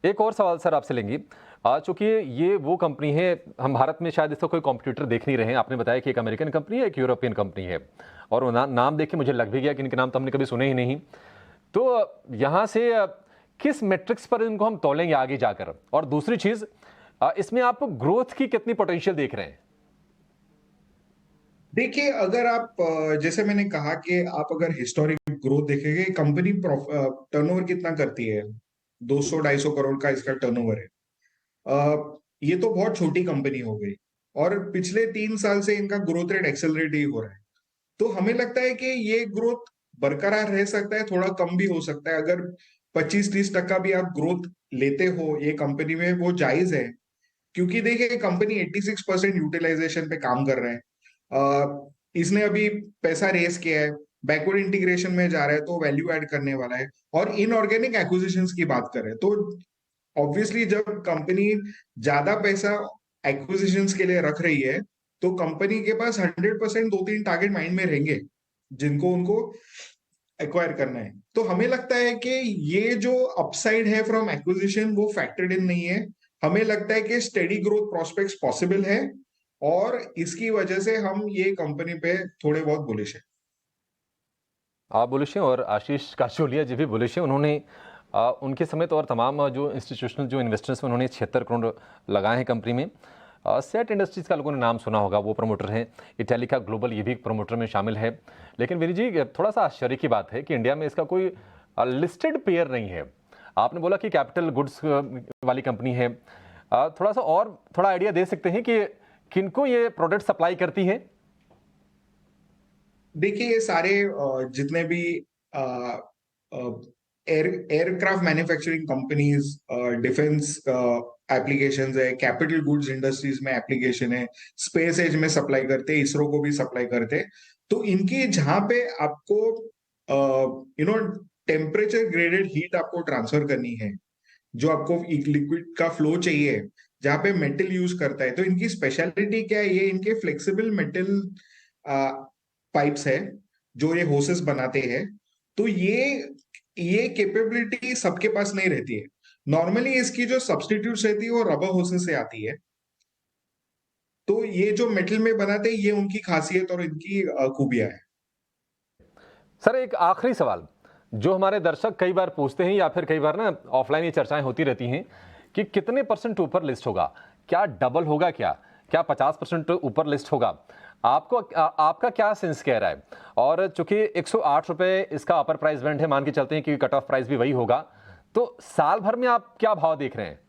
एक और सवाल सर आपसे लेंगे, चूंकि ये वो कंपनी है, हम भारत में शायद इसका कोई कॉम्पिटिटर देख नहीं रहे हैं। आपने बताया कि एक अमेरिकन कंपनी है, एक यूरोपियन कंपनी है, और नाम देख के मुझे लग भी गया कि इनके नाम तो हमने कभी सुने ही नहीं। तो यहाँ से किस मैट्रिक्स पर इनको हम तोलेंगे आगे जाकर? और दूसरी चीज, इसमें आप ग्रोथ की कितनी पोटेंशियल देख रहे हैं? देखिए, अगर आप जैसे मैंने कहा कि आप अगर हिस्टोरिक ग्रोथ देखेंगे, कंपनी टर्नओवर कितना करती है, 200-250 करोड़ का इसका टर्नओवर है। ये तो बहुत छोटी कंपनी हो गई और पिछले 3 साल से इनका ग्रोथ रेट एक्सेलरेट ही हो रहा है। तो हमें लगता है कि ये ग्रोथ बरकरार रह सकता है, थोड़ा कम भी हो सकता है। अगर 25-30% भी आप ग्रोथ लेते हो ये कंपनी में, वो जायज है, क्योंकि देखिए कंपनी 86% यूटिलाइजेशन पे काम कर रहा है। इसने अभी पैसा रेस किया है, बैकवर्ड इंटीग्रेशन में जा रहा है, तो वैल्यू ऐड करने वाला है। और इनऑर्गेनिक एक्विजिशंस की बात करें तो ऑब्वियसली जब कंपनी ज्यादा पैसा एक्विजिशंस के लिए रख रही है, तो कंपनी के पास 100% 2-3 टारगेट माइंड में रहेंगे जिनको उनको एक्वायर करना है। तो हमें लगता है कि ये जो अपसाइड है फ्रॉम एक्विजिशन वो फैक्टर्ड इन नहीं है। हमें लगता है कि स्टेडी ग्रोथ प्रोस्पेक्ट्स पॉसिबल है और इसकी वजह से हम ये कंपनी पे थोड़े बहुत बुलिश है। आप बुलिश हैं और आशीष काचोलिया जी भी बुलिश हैं। उन्होंने उनके समेत और तमाम जो इंस्टीट्यूशनल जो इन्वेस्टर्स हैं उन्होंने 76 करोड़ लगाए हैं कंपनी में। सेट इंडस्ट्रीज़ का लोगों ने नाम सुना होगा, वो प्रमोटर हैं। इटैलिका ग्लोबल ये भी प्रमोटर में शामिल है। लेकिन विनीत जी, थोड़ा सा आश्चर्य की बात है कि इंडिया में इसका कोई लिस्टेड पेयर नहीं है। आपने बोला कि कैपिटल गुड्स वाली कंपनी है, थोड़ा आइडिया दे सकते हैं कि किनको ये प्रोडक्ट सप्लाई करती है? देखिए, ये सारे जितने भी aircraft manufacturing companies, defence applications है, कैपिटल गुड्स इंडस्ट्रीज में एप्लीकेशन है, स्पेस एज में सप्लाई करते, इसरो को भी सप्लाई करते। तो इनकी जहां पे आपको टेम्परेचर ग्रेडेड हीट आपको ट्रांसफर करनी है, जो आपको एक लिक्विड का फ्लो चाहिए, जहां पे मेटल यूज करता है, तो इनकी स्पेशलिटी क्या है? ये इनके फ्लेक्सिबल मेटल पाइप्स है जो ये होसेस बनाते हैं। तो ये कैपेबिलिटी सबके पास नहीं रहती है। नॉर्मली इसकी जो सब्स्टिट्यूट रहती है वो रबर होसेस से आती है। तो ये जो मेटल में बनाते हैं, ये उनकी खासियत और इनकी खूबियां है। सर, एक आखिरी सवाल जो हमारे दर्शक कई बार पूछते हैं, या फिर कई बार ना ऑफलाइन ये चर्चाएं होती रहती हैं कि कितने % ऊपर लिस्ट होगा, क्या डबल होगा, क्या 50% ऊपर लिस्ट होगा? आपका क्या सेंस कह रहा है? और चूंकि 108 रुपए इसका अपर प्राइस बैंड है, मान के चलते हैं कि कट ऑफ प्राइस भी वही होगा, तो साल भर में आप क्या भाव देख रहे हैं?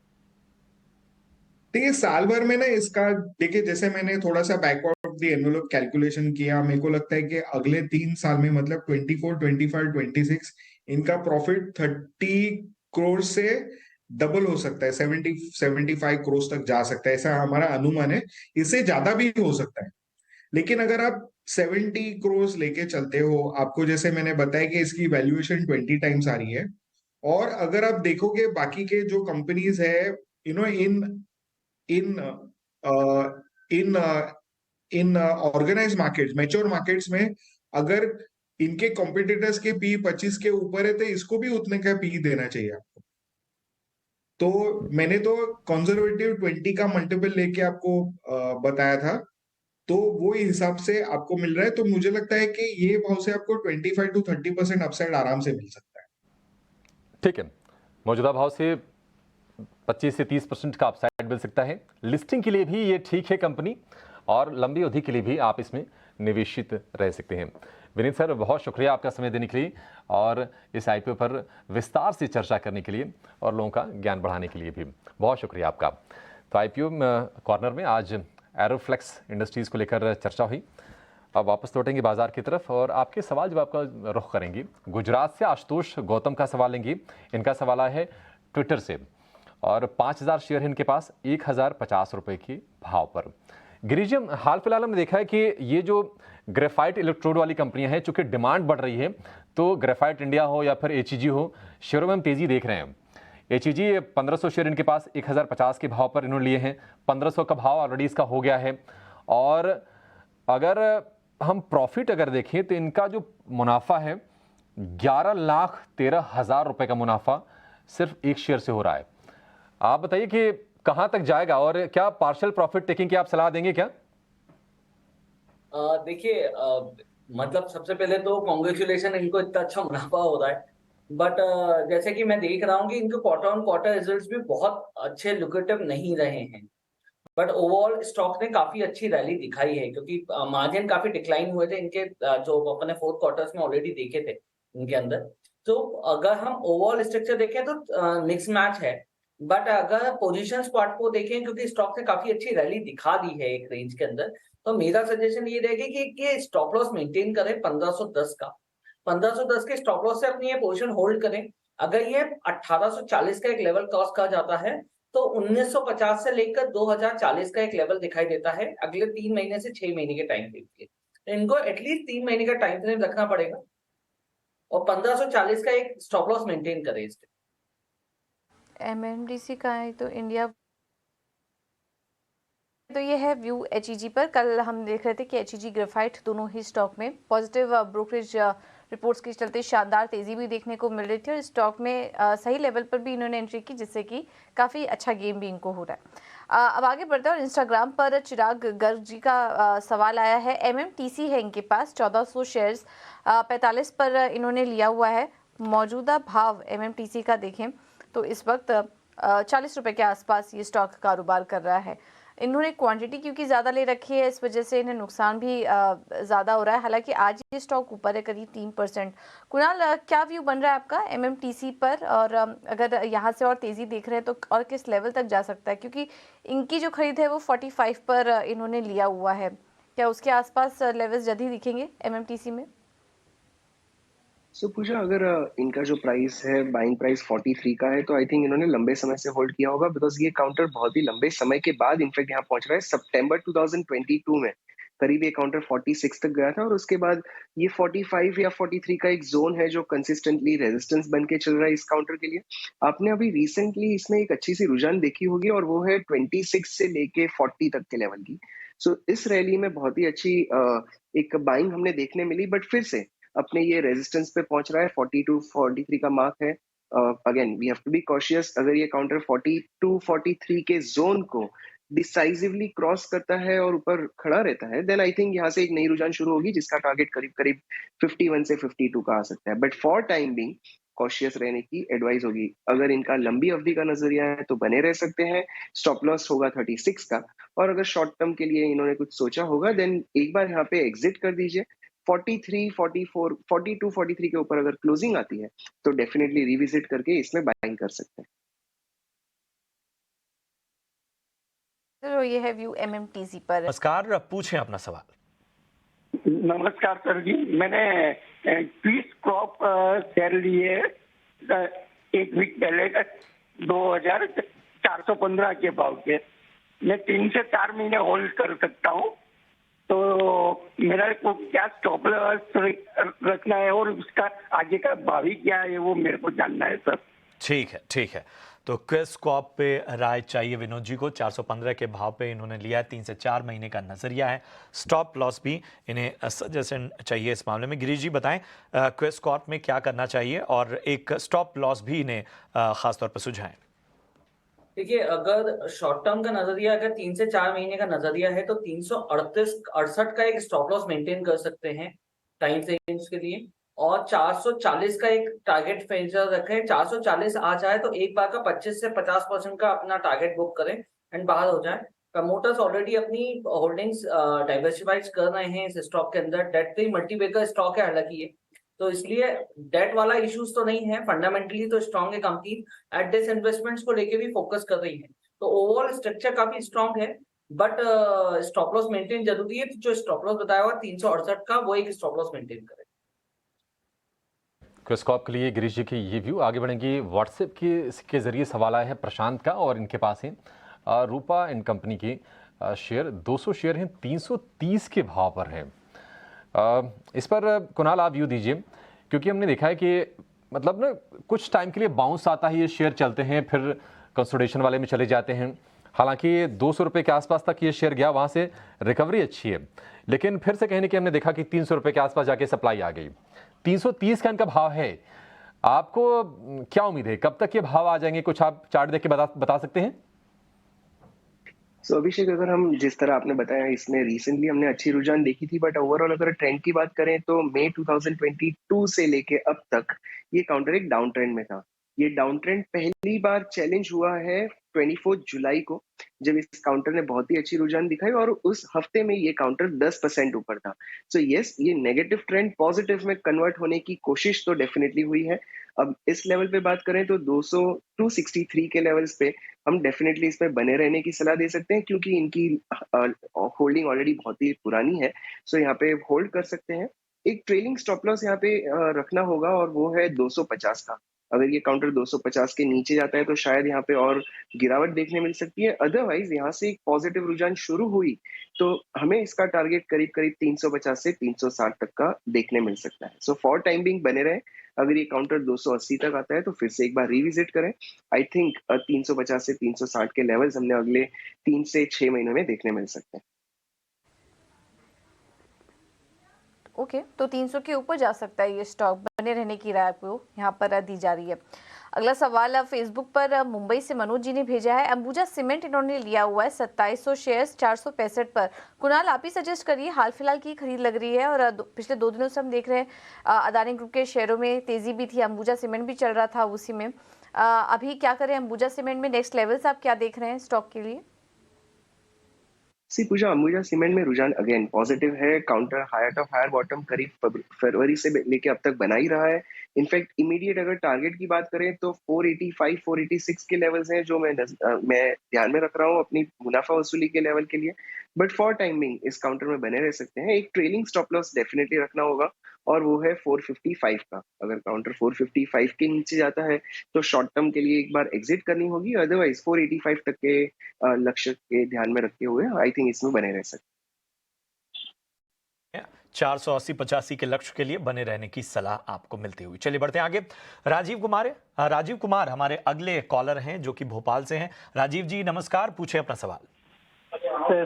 देखिए, साल भर में ना इसका, देखिए जैसे मैंने थोड़ा सा backward of the envelope calculation किया, मेरे को लगता है कि अगले 3 साल में, मतलब 24, 25, 26, इनका प्रॉफिट 30 करोड़ से डबल हो सकता है, 70-75 करोड़ तक जा सकता है, ऐसा हमारा अनुमान है। इससे ज्यादा भी हो सकता है। लेकिन अगर आप 70 करोड़ लेके चलते हो, आपको जैसे मैंने बताया कि इसकी वैल्यूएशन 20 टाइम्स आ रही है, और अगर आप देखोगे बाकी के जो कंपनीज है, इन ऑर्गेनाइज्ड मार्केट्स, मैच्योर मार्केट्स में, अगर इनके कॉम्पिटिटर्स के पी 25 के ऊपर है, तो इसको भी उतने का पी देना चाहिए आपको। तो मैंने तो कंजर्वेटिव 20 का मल्टीपल लेके आपको बताया था, तो वो हिसाब से आपको मिल रहा है। तो मुझे लगता है कि ये भाव से आपको 25-30% अपसाइड आराम से मिल सकता है। ठीक है, मौजूदा भाव से 25 से 30% का अपसाइड मिल सकता है। लिस्टिंग के लिए भी ये ठीक है कंपनी, और लंबी अवधि के लिए भी आप इसमें निवेशित रह सकते हैं। विनीत सर, बहुत शुक्रिया आपका समय देने के लिए और इस आईपीओ पर विस्तार से चर्चा करने के लिए और लोगों का ज्ञान बढ़ाने के लिए भी बहुत शुक्रिया आपका। तो आईपीओ कॉर्नर में आज एरोफ्लेक्स इंडस्ट्रीज़ को लेकर चर्चा हुई। अब वापस लौटेंगे बाजार की तरफ और आपके सवाल जवाब का रुख करेंगे। गुजरात से आशुतोष गौतम का सवाल लेंगे। इनका सवाल है ट्विटर से, और 5000 शेयर है इनके पास 1050 रुपये के भाव पर। गिरीश जी, हाल फिलहाल हमने देखा है कि ये जो ग्रेफाइट इलेक्ट्रोड वाली कंपनियां हैं, चूंकि डिमांड बढ़ रही है, तो ग्रेफाइट इंडिया हो या फिर HEG हो, शेयरों में हम तेजी देख रहे हैं। HEG 1500 शेयर इनके पास 1050 के भाव पर इन्होंने लिए हैं। 1500 का भाव ऑलरेडी इसका हो गया है। और अगर हम प्रॉफिट अगर देखें तो इनका जो मुनाफा है 11,13,000 रुपए का मुनाफा सिर्फ एक शेयर से हो रहा है। आप बताइए कि कहां तक जाएगा, और क्या पार्शियल प्रॉफिट टेकिंग की आप सलाह देंगे क्या? देखिए, मतलब सबसे पहले तो कॉन्ग्रेचुलेशन, इनको इतना अच्छा मुनाफा हो रहा है। बट जैसे कि मैं देख रहा हूँ कि इनके क्वार्टर ऑन क्वार्टर रिजल्ट्स भी बहुत अच्छे लुक्रेटिव नहीं रहे हैं। बट ओवरऑल स्टॉक ने काफी अच्छी रैली दिखाई है, क्योंकि मार्जिन काफी डिक्लाइन हुए थे इनके, जो अपने फोर्थ क्वार्टर्स में ऑलरेडी देखे थे इनके अंदर। तो अगर हम ओवरऑल स्ट्रक्चर देखें तो मिक्स मैच है। बट अगर पोजीशन पार्ट को देखें, क्योंकि स्टॉक ने काफी अच्छी रैली दिखा दी है एक रेंज के अंदर, तो मेरा सजेशन ये रहेगा कि स्टॉप लॉस मेंटेन करें 1510 का। 1510 के स्टॉप लॉस से अपनी ये पोजीशन होल्ड करें। अगर ये 1840 का एक लेवल क्रॉस कर जाता है तो 1950 से लेकर 2040 का एक लेवल दिखाई देता है अगले 3 महीने से 6 महीने के टाइम फ्रेम के। तो इनको एटलीस्ट 3 महीने का टाइम फ्रेम रखना पड़ेगा और 1540 का एक स्टॉप लॉस मेंटेन करें इस पे। एमएमडीसी का है तो इंडिया, तो ये है व्यू एचईजी पर। कल हम देख रहे थे कि एचईजी ग्रेफाइट दोनों ही स्टॉक में पॉजिटिव ब्रोकरेज रिपोर्ट्स के चलते शानदार तेजी भी देखने को मिल रही थी और स्टॉक में सही लेवल पर भी इन्होंने एंट्री की, जिससे कि काफ़ी अच्छा गेम भी इनको हो रहा है। अब आगे बढ़ते हैं और इंस्टाग्राम पर चिराग गर्ग जी का सवाल आया है। एमएमटीसी है इनके पास 1400 शेयर्स 45 पर इन्होंने लिया हुआ है। मौजूदा भाव एमएमटीसी का देखें तो इस वक्त 40 रुपये के आसपास ये स्टॉक कारोबार कर रहा है। इन्होंने क्वांटिटी क्योंकि ज़्यादा ले रखी है, इस वजह से इन्हें नुकसान भी ज़्यादा हो रहा है। हालांकि आज ये स्टॉक ऊपर है करीब 3%। कुणाल, क्या व्यू बन रहा है आपका एमएमटीसी पर, और अगर यहाँ से और तेज़ी देख रहे हैं तो और किस लेवल तक जा सकता है, क्योंकि इनकी जो खरीद है वो 45 पर इन्होंने लिया हुआ है। क्या उसके आसपास लेवल्स जल्दी दिखेंगे एमएमटीसी में? सो पूजा, अगर इनका जो प्राइस है, बाइंग प्राइस 43 का है, तो आई थिंक इन्होंने लंबे समय से होल्ड किया होगा, बिकॉज ये काउंटर बहुत ही लंबे समय के बाद इनफैक्ट यहाँ पहुंच रहा है। सितंबर 2022 में करीब ये काउंटर 46 तक गया था और उसके बाद ये 45 या 43 का एक जोन है जो कंसिस्टेंटली रेजिस्टेंस बन के चल रहा है इस काउंटर के लिए। आपने अभी रिसेंटली इसमें एक अच्छी सी रुझान देखी होगी और वो है 26 से लेके 40 तक के लेवल की। सो इस रैली में बहुत ही अच्छी एक बाइंग हमने देखने मिली, बट फिर से अपने ये रेजिस्टेंस पे पहुंच रहा है। 42 43 का मार्क है। Again we have to be cautious. अगर ये काउंटर 42 43 के जोन को डिसाइसिवली क्रॉस करता है और ऊपर खड़ा रहता है, देन आई थिंक यहाँ से एक नई रुझान शुरू होगी जिसका टारगेट करीब करीब 51 से 52 का आ सकता है। But for time being cautious रहने की एडवाइस होगी। अगर इनका लंबी अवधि का नजरिया है तो बने रह सकते हैं। स्टॉप लॉस होगा 36 का, और अगर शॉर्ट टर्म के लिए इन्होंने कुछ सोचा होगा देन एक बार यहाँ पे एग्जिट कर दीजिए। 43 44 42 43 के ऊपर अगर क्लोजिंग आती है तो डेफिनेटली रिविजिट करके इसमें बाइंग कर सकते हैं। तो ये है व्यू एमएमटीसी पर। नमस्कार, पूछें अपना सवाल। नमस्कार सर जी, मैंने ट्विस्ट क्रॉप शेयर लिए एक वीक पहले 2415 के भाव के। मैं 3 से 4 महीने होल्ड कर सकता हूँ, तो मेरा को क्या स्टॉप लॉस रखना है और उसका आगे का भावी क्या है वो मेरे को जानना है सर। ठीक है, ठीक है। तो क्विस कॉप पे राय चाहिए विनोद जी को। 415 के भाव पे इन्होंने लिया है। 3 से 4 महीने का नजरिया है। स्टॉप लॉस भी इन्हें सजेशन चाहिए इस मामले में। गिरीश जी बताएं क्विस कॉप में क्या करना चाहिए और एक स्टॉप लॉस भी इन्हें खासतौर पर सुझाएं। देखिए, अगर शॉर्ट टर्म का नजरिया अगर 3 से 4 महीने का नजरिया है तो 338 का एक स्टॉप लॉस मेंटेन कर सकते हैं टाइम फ्रेम्स के लिए, और 440 का एक टारगेट फेंचर रखें। 440 आ जाए तो एक बार का 25 से 50% का अपना टारगेट बुक करें एंड बाहर हो जाए। प्रमोटर्स ऑलरेडी अपनी होल्डिंग्स डाइवर्सिफाइड कर रहे हैं इस स्टॉक के अंदर। डेट फ्री मल्टीबैगर स्टॉक है हालांकि ये, तो इसलिए डेट वाला इश्यूज तो नहीं है। फंडामेंटली तो स्ट्रॉन्ग है कंपनी, एट दिस इन्वेस्टमेंट्स को लेके भी फोकस कर रही है। तो ओवरऑल स्ट्रक्चर काफी स्ट्रॉन्ग है, बट स्टॉप लॉस मेंटेन जरूरी है। तो जो स्टॉप लॉस बताया हुआ 368 का, वो एक स्टॉप लॉस मेंटेन करे। क्विस्कॉप के लिए गिरीश जी की ये व्यू। आगे बढ़ेंगे। व्हाट्सएप के जरिए सवाल आया है प्रशांत का, और इनके पास है रूपा एंड कंपनी के शेयर 200 शेयर हैं, 330 के भाव पर हैं। इस पर कुणाल आप व्यू दीजिए, क्योंकि हमने देखा है कि मतलब ना कुछ टाइम के लिए बाउंस आता है, ये शेयर चलते हैं फिर कंसोलिडेशन वाले में चले जाते हैं। हालांकि 200 रुपये के आसपास तक ये शेयर गया, वहाँ से रिकवरी अच्छी है, लेकिन फिर से कहने की हमने देखा कि 300 रुपये के आसपास जाके सप्लाई आ गई। 330 का इनका भाव है। आपको क्या उम्मीद है, कब तक ये भाव आ जाएंगे? कुछ आप चार्ट देख के बता सकते हैं? सो अभिषेक, अगर हम जिस तरह आपने बताया इसमें रिसेंटली हमने अच्छी रुझान देखी थी, बट ओवरऑल अगर ट्रेंड की बात करें तो मई 2022 से लेके अब तक ये काउंटर एक डाउन ट्रेंड में था। ये डाउन ट्रेंड पहली बार चैलेंज हुआ है 24 जुलाई को, जब इस काउंटर ने बहुत ही अच्छी रुझान दिखाई और उस हफ्ते में ये काउंटर 10% ऊपर था। सो यस, ये नेगेटिव ट्रेंड पॉजिटिव में कन्वर्ट होने की कोशिश तो डेफिनेटली हुई है। अब इस लेवल पे बात करें तो 263 के लेवल्स पे हम डेफिनेटली इस पे बने रहने की सलाह दे सकते हैं, क्योंकि इनकी होल्डिंग ऑलरेडी बहुत ही पुरानी है। सो यहाँ पे होल्ड कर सकते हैं। एक ट्रेलिंग स्टॉप लॉस यहाँ पे रखना होगा और वो है 250 का। अगर ये काउंटर 250 के नीचे जाता है तो शायद यहाँ पे और गिरावट देखने मिल सकती है। अदरवाइज यहाँ से एक पॉजिटिव रुझान शुरू हुई तो हमें इसका टारगेट करीब करीब 350 से 360 तक का देखने मिल सकता है। सो फॉर टाइम बिंग बने रहे। अगर ये काउंटर 280 तक आता है तो फिर से एक बार रिविजिट करें। आई थिंक 350 से 360 के लेवल्स हमने अगले 3 से 6 महीनों में देखने मिल सकते हैं। ओके, तो 300 के ऊपर जा सकता है ये स्टॉक, बने रहने की राय आपको यहाँ पर दी जा रही है। अगला सवाल फेसबुक पर मुंबई से मनोज जी ने भेजा है। अंबुजा सीमेंट इन्होंने लिया हुआ है 2700 शेयर्स 465 पर। कुणाल, आप ही सजेस्ट करिए, हाल फिलहाल की खरीद लग रही है और पिछले 2 दिनों से हम देख रहे हैं अदानी ग्रुप के शेयरों में तेजी भी थी, अंबुजा सीमेंट भी चल रहा था उसी में। अभी क्या करें अंबुजा सीमेंट में? नेक्स्ट लेवल्स आप क्या देख रहे हैं स्टॉक के लिए? पूजा, अंबुजा सीमेंट में रुझान अगेन पॉजिटिव है। Counter higher of higher bottom करीब फरवरी से लेके अब तक बना ही रहा है। इनफैक्ट इमीडिएट अगर टारगेट की बात करें तो 485 486 के लेवल्स हैं जो मैं ध्यान में रख रहा हूँ अपनी मुनाफा वसूली के लेवल के लिए। बट फॉर टाइमिंग इस काउंटर में बने रह सकते हैं। एक ट्रेलिंग स्टॉप लॉस डेफिनेटली रखना होगा और वो है 455 का। अगर काउंटर 455 के नीचे जाता है तो शॉर्ट टर्म के लिए एक बार एग्जिट करनी होगी। अदरवाइज 485 तक के लक्ष्य के ध्यान में रखते हुए आई थिंक इसमें बने रह सकते हैं। 480-85 के लक्ष्य के लिए बने रहने की सलाह आपको मिलती हुई। चलिए बढ़ते हैं आगे। राजीव कुमार हमारे अगले कॉलर हैं जो कि भोपाल से हैं। राजीव जी नमस्कार, पूछे अपना सवाल।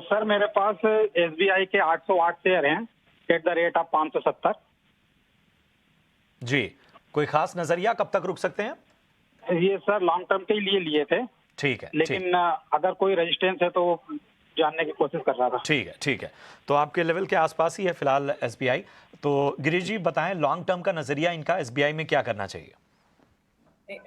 सर मेरे पास SBI के 808 शेयर हैं एट द रेट ऑफ 570 जी। कोई खास नजरिया कब तक रुक सकते हैं? ये सर लॉन्ग टर्म के लिए लिए थे। ठीक है, लेकिन अगर कोई रेजिस्टेंस है तो जानने की कोशिश कर रहा था। ठीक है। तो आपके लेवल के आसपास ही है फिलहाल SBI। तो गिरीश जी बताएं, लॉन्ग टर्म का नजरिया इनका SBI में क्या करना चाहिए?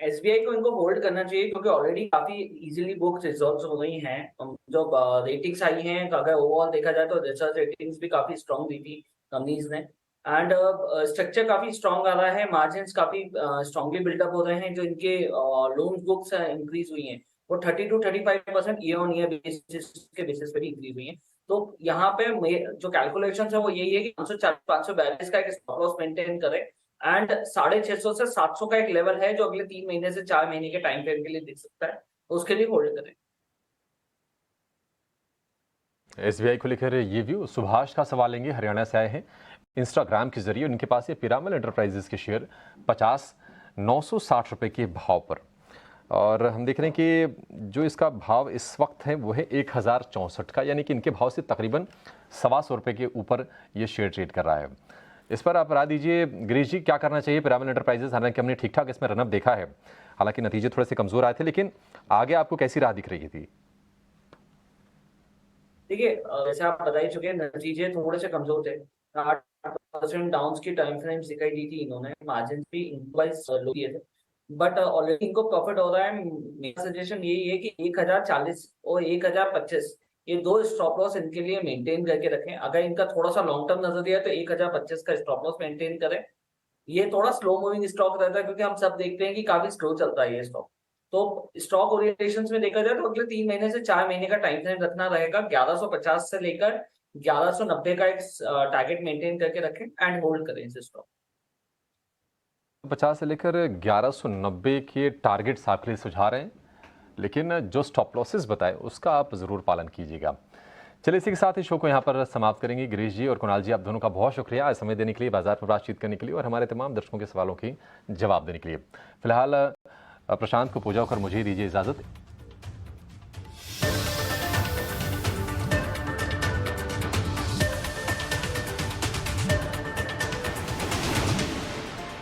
SBI को इनको होल्ड करना चाहिए क्योंकि ऑलरेडी काफी इजीली बुक्स रिजॉल्व हो गई हैं। जो रेटिंग्स आई हैं, अगर ओवरऑल देखा जाए तो रिसर्च रेटिंग्स भी काफी स्ट्रांग दी थी कंपनीज ने। एंड स्ट्रक्चर काफी स्ट्रांग आ रहा है, मार्जिन्स काफी स्ट्रांगली बिल्डअप हो रहे हैं। जो इनके लोन बुक्स इंक्रीज हुई हैं वो 30 to 35% year on year basis पे भी इंक्रीज हुई है। तो यहाँ पे जो कैलकुलेशन है वो यही है कि 542 का एक स्टॉप लॉस मेंटेन करें एंड 650 से 700 का एक लेवल है जो अगले 3 महीने से 4 महीने के टाइम फ्रेम के लिए दिख सकता है, तो उसके लिए होल्ड करें। SBI को लेकर ये व्यू सुभाष का सवाल लेंगे, हरियाणा से आए हैं इंस्टाग्राम के जरिए। उनके पास ये पिरामल एंटरप्राइजेस के शेयर 960 रुपए के भाव पर, और हम देख रहे हैं कि जो इसका भाव इस वक्त है वो है 1064 का, यानी कि इनके भाव से तकरीबन 125 रुपए के ऊपर ये शेयर ट्रेड कर रहा है। इस पर आप राय दीजिए गिरीश जी, क्या करना चाहिए पिरामल एंटरप्राइजेस? हालांकि हमने ठीक ठाक इसमें रनअप देखा है, हालांकि नतीजे थोड़े से कमजोर आए थे, लेकिन आगे आपको कैसी राह दिख रही थी? देखिए, जैसे आप बता ही चुके हैं, नतीजे थोड़े से कमजोर थे। 8% डाउन की टाइम फ्रेम्स दिखाई दी थी इन्होंने, मार्जिन भी इनवाइज लो किए थे, बट ऑलरेडी इनको प्रॉफिट हो रहा है। मेरा सजेशन यही है कि 1040 और 1025 ये 2 स्टॉप लॉस इनके लिए मेंटेन करके रखें। अगर इनका थोड़ा सा लॉन्ग टर्म नजरिया है तो 1025 का स्टॉप लॉस मेंटेन करें। ये थोड़ा स्लो मूविंग स्टॉक रहता है क्योंकि हम सब देखते हैं कि काफी स्लो चलता है ये स्टॉक। तो स्टॉक ओरिएंटेशंस में देखा जाए तो अगले 3 महीने से 4 महीने का टाइम फ्रेम रखना रहेगा। 1150 से लेकर 1190 का एक टारगेट मेंटेन करके रखें एंड होल्ड करें इस स्टॉक। 50 से लेकर 1190 के टारगेट्स आपके लिए सुझा रहे हैं, लेकिन जो स्टॉप लॉसेस बताए उसका आप जरूर पालन कीजिएगा। चलिए, इसी के साथ ही शो को यहाँ पर समाप्त करेंगे। गिरीश जी और कुणाल जी, आप दोनों का बहुत शुक्रिया आज समय देने के लिए, बाजार पर बातचीत करने के लिए और हमारे तमाम दर्शकों के सवालों की जवाब देने के लिए। फिलहाल प्रशांत को पूजा कर मुझे दीजिए इजाजत।